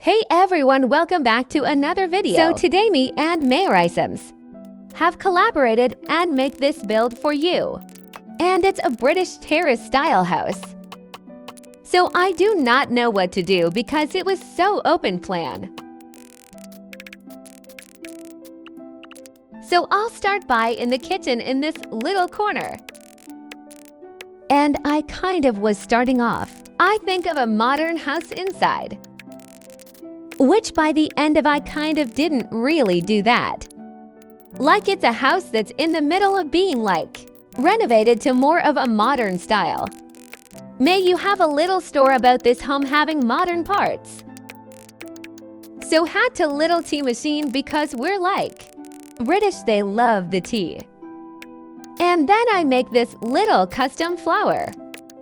Hey everyone, welcome back to another video. So today me and mayarisims have collaborated and make this build for you. And it's a British terrace style house. So I do not know what to do because it was so open plan. So I'll start by in the kitchen in this little corner. And I kind of was starting off. I think of a modern house inside. Which by the end of I kind of didn't really do that. Like it's a house that's in the middle of being like renovated to more of a modern style. May you have a little store about this home having modern parts. So had to little tea machine because we're like British, they love the tea. And then I make this little custom flower,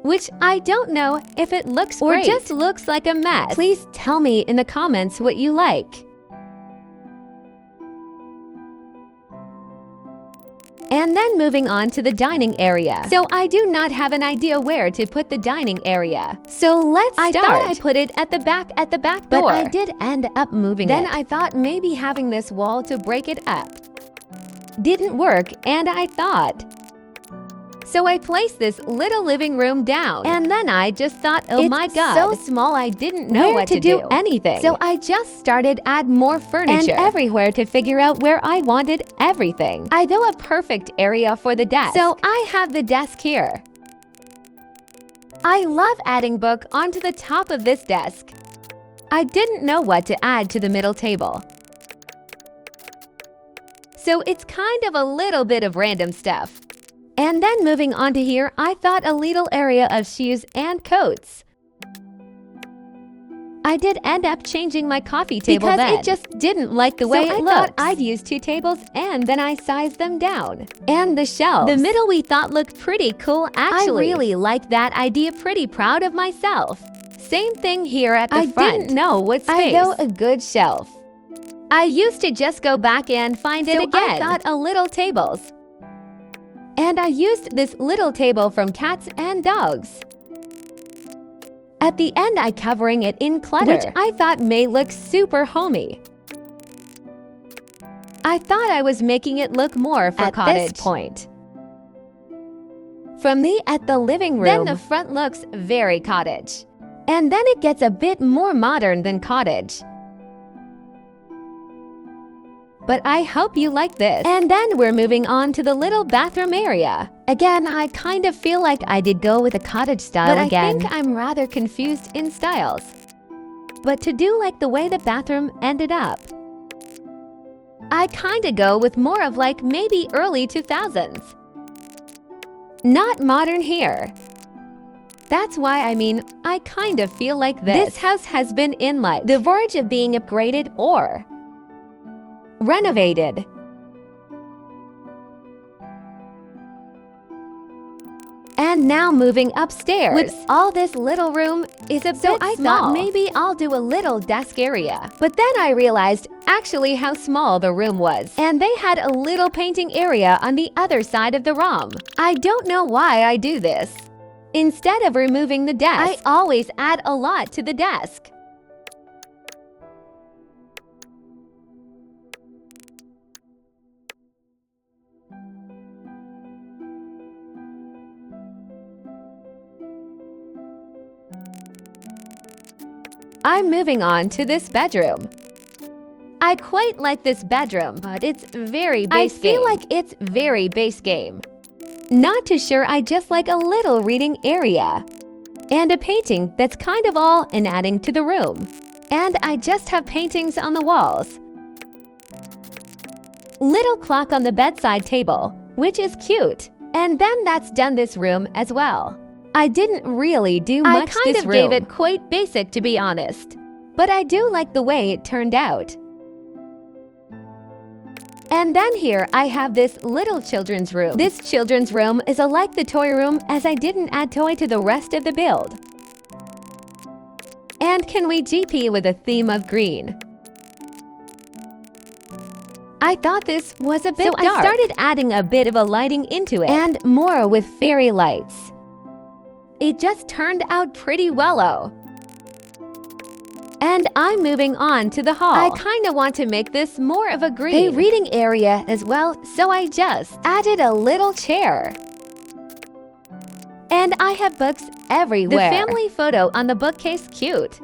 which I don't know if it looks or great. Just looks like a mess. Please tell me in the comments what you like. And then moving on to the dining area. So I do not have an idea where to put the dining area. So let's start. I thought I put it at the back door. But I did end up moving it. Then I thought maybe having this wall to break it up didn't work, and I thought. So I placed this little living room down. And then I just thought, oh my God, so small I didn't know what to do anything. So I just started add more furniture and everywhere to figure out where I wanted everything. I do a perfect area for the desk. So I have the desk here. I love adding book onto the top of this desk. I didn't know what to add to the middle table. So it's kind of a little bit of random stuff. And then moving on to here, I thought a little area of shoes and coats. I did end up changing my coffee table because it just didn't like the way it looked. I thought I'd use two tables and then I sized them down. And the shelves. The middle we thought looked pretty cool actually. I really liked that idea, pretty proud of myself. Same thing here at the front. I didn't know what space. I know a good shelf. I used to just go back and find it again. I thought a little tables. And I used this little table from cats and dogs. At the end, I covering it in clutter, which I thought may look super homey. I thought I was making it look more for cottage. At this point. From me at the living room, then the front looks very cottage. And then it gets a bit more modern than cottage. But I hope you like this. And then we're moving on to the little bathroom area. Again, I kind of feel like I did go with a cottage style again. But I think I'm rather confused in styles. But to do like the way the bathroom ended up, I kind of go with more of like maybe early 2000s. Not modern here. That's why I kind of feel like this house has been in like the verge of being upgraded or renovated. And now moving upstairs. With all this little room is a bit small. So I thought maybe I'll do a little desk area. But then I realized actually how small the room was. And they had a little painting area on the other side of the room. I don't know why I do this. Instead of removing the desk, I always add a lot to the desk. I'm moving on to this bedroom. I quite like this bedroom, but it's very base game. I feel like it's very base game. Not too sure, I just like a little reading area. And a painting that's kind of all in adding to the room. And I just have paintings on the walls. Little clock on the bedside table, which is cute. And then that's done this room as well. I didn't really do much this room. I kind of gave it quite basic, to be honest. But I do like the way it turned out. And then here I have this little children's room. This children's room is like the toy room, as I didn't add toy to the rest of the build. And can we GP with a theme of green? I thought this was a bit dark. So I started adding a bit of a lighting into it. And more with fairy lights. It just turned out pretty well-o. And I'm moving on to the hall. I kinda want to make this more of a green reading area as well, so I just added a little chair. And I have books everywhere. The family photo on the bookcase cute.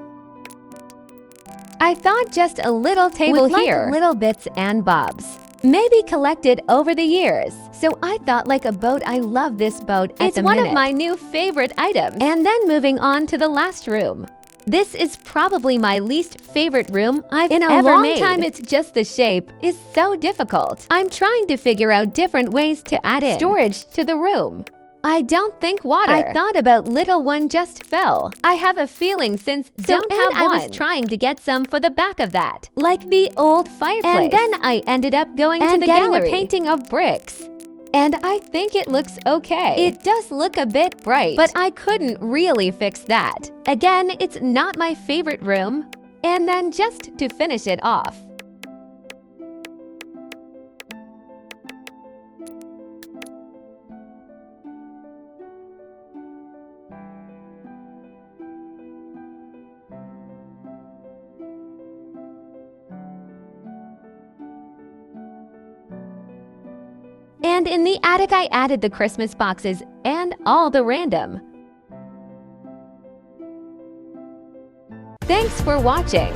I thought just a little table with here, like little bits and bobs, maybe collected over the years. So I thought like a boat. I love this boat. It's one of my new favorite items. And then moving on to the last room. This is probably my least favorite room I've ever made. In a long time, it's just the shape is so difficult. I'm trying to figure out different ways to add in storage to the room. I don't think water. I thought about little one just fell. I have a feeling since don't have one. I was trying to get some for the back of that, like the old fireplace. And then I ended up going to the gallery, a painting of bricks. And I think it looks okay. It does look a bit bright, but I couldn't really fix that. Again, it's not my favorite room. And then just to finish it off, and in the attic, I added the Christmas boxes and all the random. Thanks for watching.